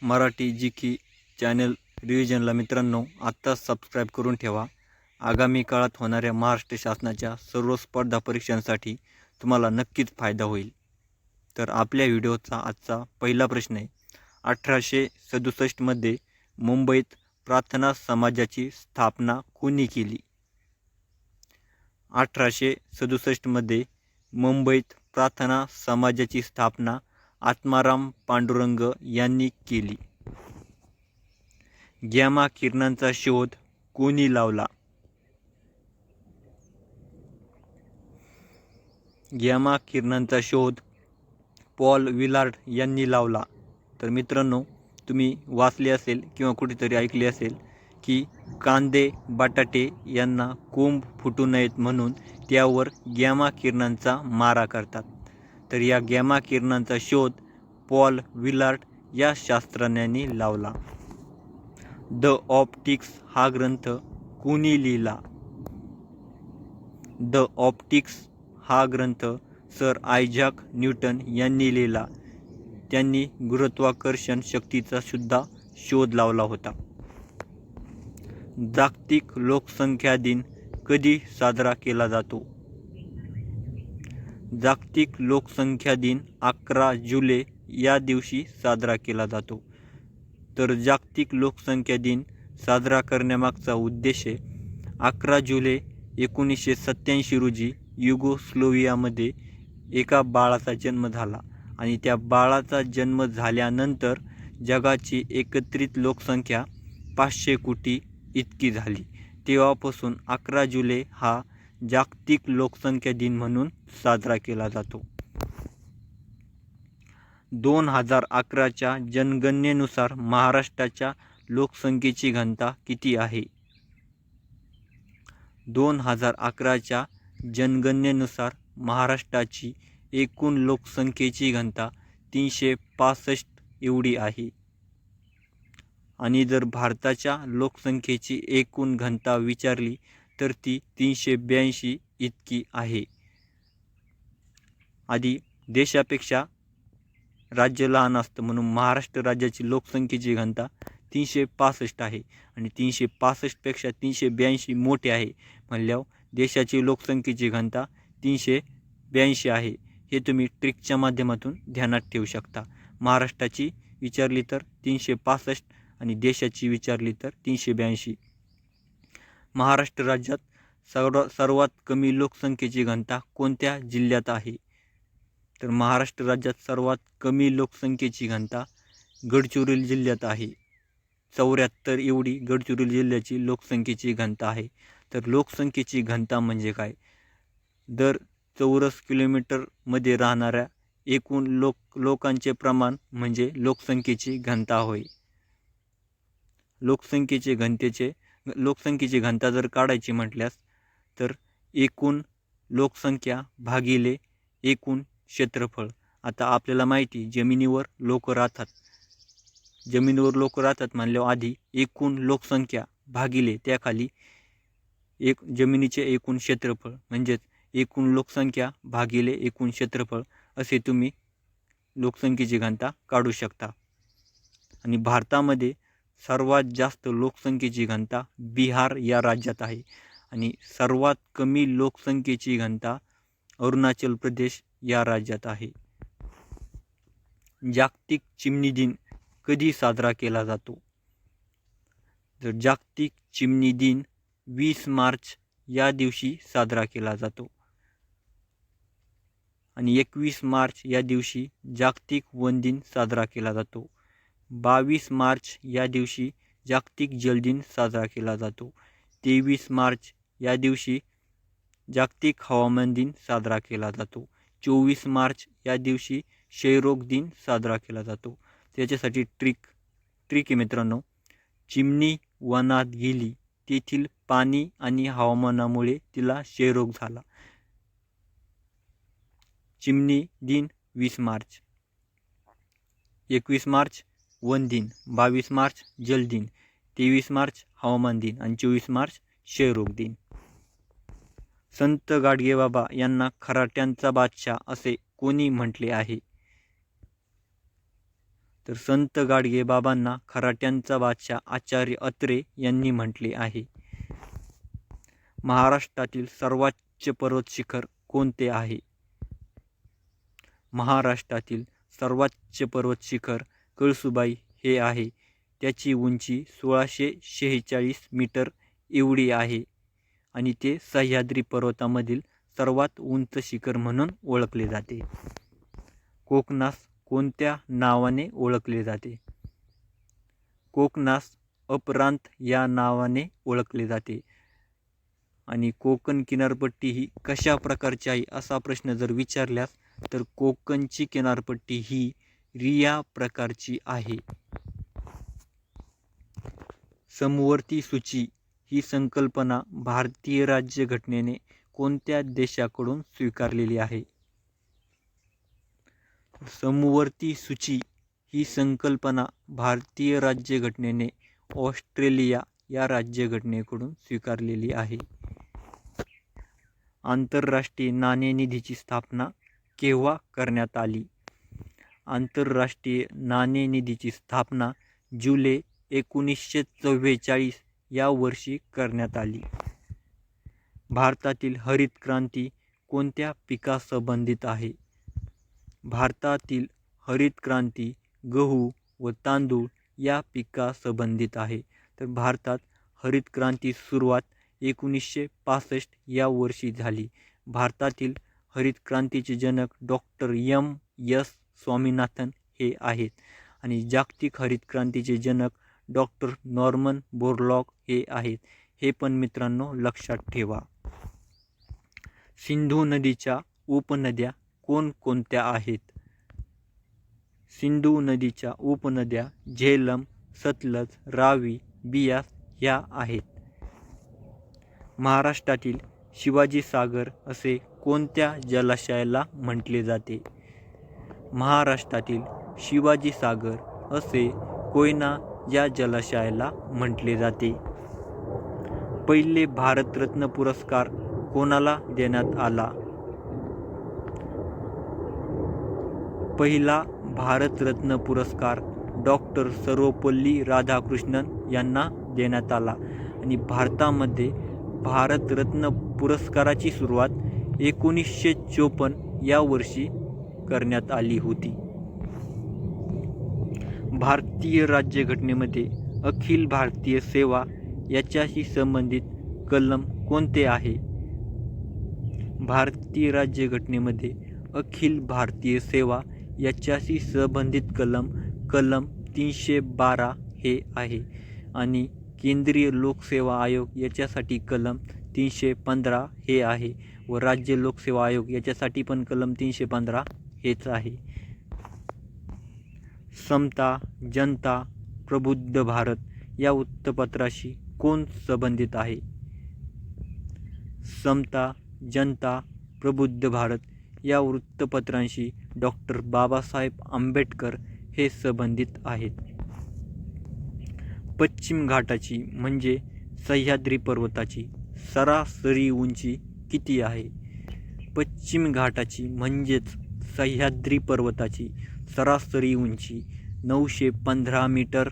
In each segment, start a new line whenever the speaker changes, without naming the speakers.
मराठी जी की चॅनल रिव्हिजनला मित्रांनो आत्ताच सबस्क्राईब करून ठेवा। आगामी काळात होणाऱ्या महाराष्ट्र शासनाच्या सर्व स्पर्धा परीक्षांसाठी तुम्हाला नक्कीच फायदा होईल। तर आपल्या व्हिडिओचा आजचा पहिला प्रश्न आहे, 1867 मध्ये मुंबईत प्रार्थना समाजाची स्थापना कोणी केली? 1867 मध्ये मुंबईत प्रार्थना समाजाची स्थापना आत्माराम पांडुरंग यांनी केली। गॅमा किरणांचा शोध कोणी लावला? गॅमा किरणांचा शोध पॉल विलार्ड यांनी लावला। तर मित्रांनो, तुम्ही वाचले असेल किंवा कुठेतरी ऐकले असेल की कांदे बटाटे यांना कोंब फुटू नयेत म्हणून त्यावर गॅमा किरणांचा मारा करतात। तर या गॅमा किरणांचा शोध पॉल विलार्ड या शास्त्रज्ञांनी लावला। द ऑप्टिक्स हा ग्रंथ कोणी लिहिला? द ऑप्टिक्स हा ग्रंथ सर आयझॅक न्यूटन यांनी लिहिला। त्यांनी गुरुत्वाकर्षण शक्तीचा सुद्धा शोध लावला होता। जागतिक लोकसंख्या दिन कधी साजरा केला जातो? जागतिक लोकसंख्या दिन 11 जुलै या दिवशी साजरा केला जातो। तर जागतिक लोकसंख्या दिन साजरा करण्यामागचा उद्देश आहे, 11 जुलै 1987 रोजी युगोस्लोव्हियामध्ये एका बाळाचा जन्म झाला आणि त्या बाळाचा जन्म झाल्यानंतर जगाची एकत्रित लोकसंख्या 500 कोटी इतकी झाली। तेव्हापासून 11 जुलै हा जागतिक लोकसंख्या दिन म्हणून साजरा केला जातो। 2011च्या जनगणनेनुसार महाराष्ट्राच्या लोकसंख्येची घनता किती आहे? 2011च्या जनगणनेनुसार महाराष्ट्राची एकूण लोकसंख्येची घनता 365 एवढी आहे आणि जर भारताच्या लोकसंख्येची एकूण घनता विचारली तर ती 382 इतकी आहे। आधी देशापेक्षा राज्य लहान असतं म्हणून महाराष्ट्र राज्याची लोकसंख्येची घनता 365 आहे आणि 365 पेक्षा 382 मोठे आहे म्हणल्यावर देशाची लोकसंख्येची घनता 382 आहे। हे तुम्ही ट्रिकच्या माध्यमातून ध्यानात ठेवू शकता। महाराष्ट्राची विचारली तर 365 आणि देशाची विचारली तर 382। महाराष्ट्र राज्यात सर्वात कमी लोकसंख्येची घनता कोणत्या जिल्ह्यात आहे? तर महाराष्ट्र राज्यात सर्वात कमी लोकसंख्येची घनता गडचिरोली जिल्ह्यात आहे। 74 एवढी गडचिरोली जिल्ह्याची लोकसंख्येची घनता आहे। तर लोकसंख्येची घनता म्हणजे काय? दर चौरस किलोमीटरमध्ये राहणाऱ्या एकूण लोकांचे प्रमाण म्हणजे लोकसंख्येची घनता होय। लोकसंख्येची घनता जर काढायची म्हटल्यास तर एकूण लोकसंख्या भागिले एकूण क्षेत्रफळ। आता आपल्याला माहिती जमिनीवर लोक राहतात, म्हणल्यावर आधी एकूण लोकसंख्या भागिले त्याखाली जमिनीचे एकूण क्षेत्रफळ म्हणजेच एकूण लोकसंख्या भागिले एकूण क्षेत्रफळ असे तुम्ही लोकसंख्येची घनता काढू शकता। आणि भारतामध्ये सर्वात जास्त लोकसंख्येची घनता बिहार या राज्यात आहे आणि सर्वात कमी लोकसंख्येची घनता अरुणाचल प्रदेश या राज्यात आहे। जागतिक चिमणी दिन कधी साजरा केला जातो? तर जागतिक चिमणी दिन 20 मार्च या दिवशी साजरा केला जातो आणि 21 मार्च या दिवशी जागतिक वन दिन साजरा केला जातो। 22 मार्च या दिवशी जागतिक जल दिन साजरा केला जातो। 23 मार्च या दिवशी जागतिक हवामान दिन साजरा केला जातो। 24 मार्च या दिवशी क्षयरोग दिन साजरा केला जातो। त्याच्यासाठी ट्रिक आहे मित्रांनो, चिमणी वनात गेली, तेथील पाणी आणि हवामानामुळे तिला क्षयरोग झाला। चिमणी दिन 20 मार्च, 21 मार्च वन दिन, 22 मार्च जल दिन, 23 मार्च हवामान दिन आणि 24 मार्च क्षयरोग दिन। संत गाडगेबाबा यांना खराट्यांचा बादशाह असे कोणी म्हटले आहे? तर संत गाडगे बाबांना खराट्यांचा बादशाह आचार्य अत्रे यांनी म्हटले आहे. महाराष्ट्रातील सर्वोच्च पर्वत शिखर कोणते आहे? महाराष्ट्रातील सर्वोच्च पर्वत शिखर कळसुबाई हे आहे. त्याची उंची 1646 मीटर एवढी आहे आणि ते सह्याद्री पर्वतामधील सर्वात उंच शिखर म्हणून ओळखले जाते. कोकणास कोणत्या नावाने ओळखले जाते? कोकणास अपरांत या नावाने ओळखले जाते. आणि कोकण किनारपट्टी ही कशा प्रकारची आहे असा प्रश्न जर विचारल्यास तर कोकणची किनारपट्टी ही रिया प्रकारची आहे. समवर्ती सूची ही संकल्पना भारतीय राज्यघटनेने कोणत्या देशाकडून स्वीकारलेली आहे? समवर्ती सूची ही संकल्पना भारतीय राज्यघटनेने ऑस्ट्रेलिया या राज्यघटनेकडून स्वीकारलेली आहे. आंतरराष्ट्रीय नाणेनिधीची स्थापना केव्हा करण्यात आली? आंतरराष्ट्रीय नाणेनिधीची स्थापना जुलै 1944 या वर्षी करण्यात आली. भारतातील हरित क्रांती कोणत्या पिकासंबंधित आहे? भारतातील हरित क्रांती गहू व तांदूळ या पिकासंबंधित आहे. तर भारतात हरित क्रांती सुरुवात 1965 या वर्षी झाली. भारतातील हरित क्रांतीचे जनक डॉक्टर M.S. स्वामीनाथन हे आहेत आणि जागतिक हरित क्रांतीचे जनक डॉक्टर नॉर्मन बोरलॉग हे आहेत. हे पण मित्रांनो लक्षात ठेवा. सिंधू नदीच्या उपनद्या कोणकोणत्या आहेत? सिंधू नदीच्या उपनद्या झेलम, सतलज, रावी, बियास ह्या आहेत. महाराष्ट्रातील शिवाजी सागर असे कोणत्या जलाशयाला म्हटले जाते? महाराष्ट्रातील शिवाजी सागर असे कोयना या जलाशयाला म्हटले जाते. पहिले भारतरत्न पुरस्कार कोणाला देण्यात आला? पहिला भारतरत्न पुरस्कार डॉक्टर सर्वपल्ली राधाकृष्णन यांना देण्यात आला आणि भारतामध्ये भारतरत्न पुरस्काराची सुरुवात 1954 या वर्षी करण्यात आली होती. भारतीय राज्यघटनेमध्ये अखिल भारतीय सेवा याच्याशी संबंधित कलम कोणते आहे? भारतीय राज्यघटनेमध्ये अखिल भारतीय सेवा याच्याशी संबंधित कलम 312 हे आहे आणि केंद्रीय लोकसेवा आयोग याच्यासाठी कलम 315 हे आहे व राज्य लोकसेवा आयोग याच्यासाठी पण कलम 315 हेच आहे. समता, जनता, प्रबुद्ध भारत या वृत्तपत्राशी कोण संबंधित आहे? समता, जनता, प्रबुद्ध भारत या वृत्तपत्रांशी डॉक्टर बाबासाहेब आंबेडकर हे संबंधित आहेत. पश्चिम घाटाची म्हणजे सह्याद्री पर्वताची सरासरी उंची किती आहे? पश्चिम घाटाची म्हणजेच सह्याद्री पर्वताची सरासरी उंची 915 मीटर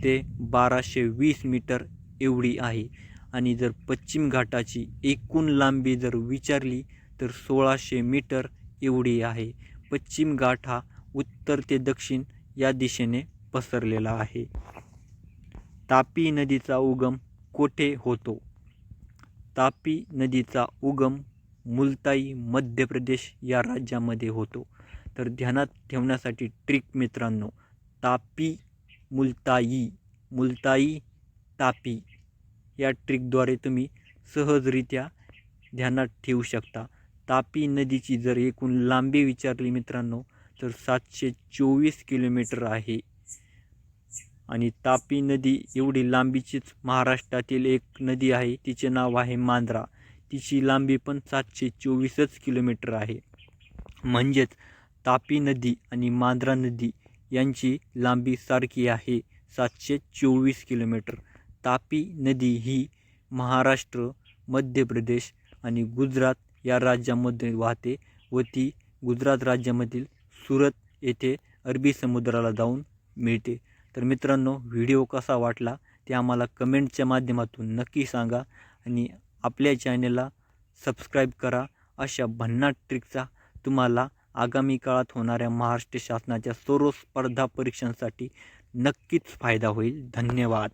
ते 1220 मीटर एवढी आहे आणि जर पश्चिम घाटाची एकूण लांबी जर विचारली तर 1600 मीटर एवढी आहे. पश्चिम घाट हा उत्तर ते दक्षिण या दिशेने पसरलेला आहे. तापी नदीचा उगम कोठे होतो? तापी नदीचा उगम मुलताई मध्य प्रदेश या राज्यामध्ये होतो. तर ध्यानात ठेवण्यासाठी ट्रिक मित्रांनो, तापी मुलताई, मुलताई तापी या ट्रिकद्वारे तुम्ही सहजरित्या ध्यानात ठेवू शकता. तापी नदीची जर एकूण लांबी विचारली मित्रांनो तर 724 किलोमीटर आहे आणि तापी नदी एवढी लांबीचीच महाराष्ट्रातील एक नदी आहे, तिचे नाव आहे मांजरा. तिची लांबी पण 724 किलोमीटर आहे. म्हणजेच तापी नदी आणि मांजरा नदी यांची लांबी सारखी आहे, 724 किलोमीटर. तापी नदी ही महाराष्ट्र, मध्य प्रदेश आणि गुजरात या राज्यामध्ये वाहते व ती गुजरात राज्यामधील सुरत येथे अरबी समुद्राला जाऊन मिळते. तर मित्रांनो, व्हिडिओ कसा वाटला ते आम्हाला कमेंटच्या माध्यमातून नक्की सांगा आणि आपल्या चॅनलला सबस्क्राईब करा. अशा भन्नाट ट्रिकचा तुम्हाला आगामी काळात होणाऱ्या महाराष्ट्र शासनाच्या सर्व स्पर्धा परीक्षांसाठी नक्कीच फायदा होईल. धन्यवाद.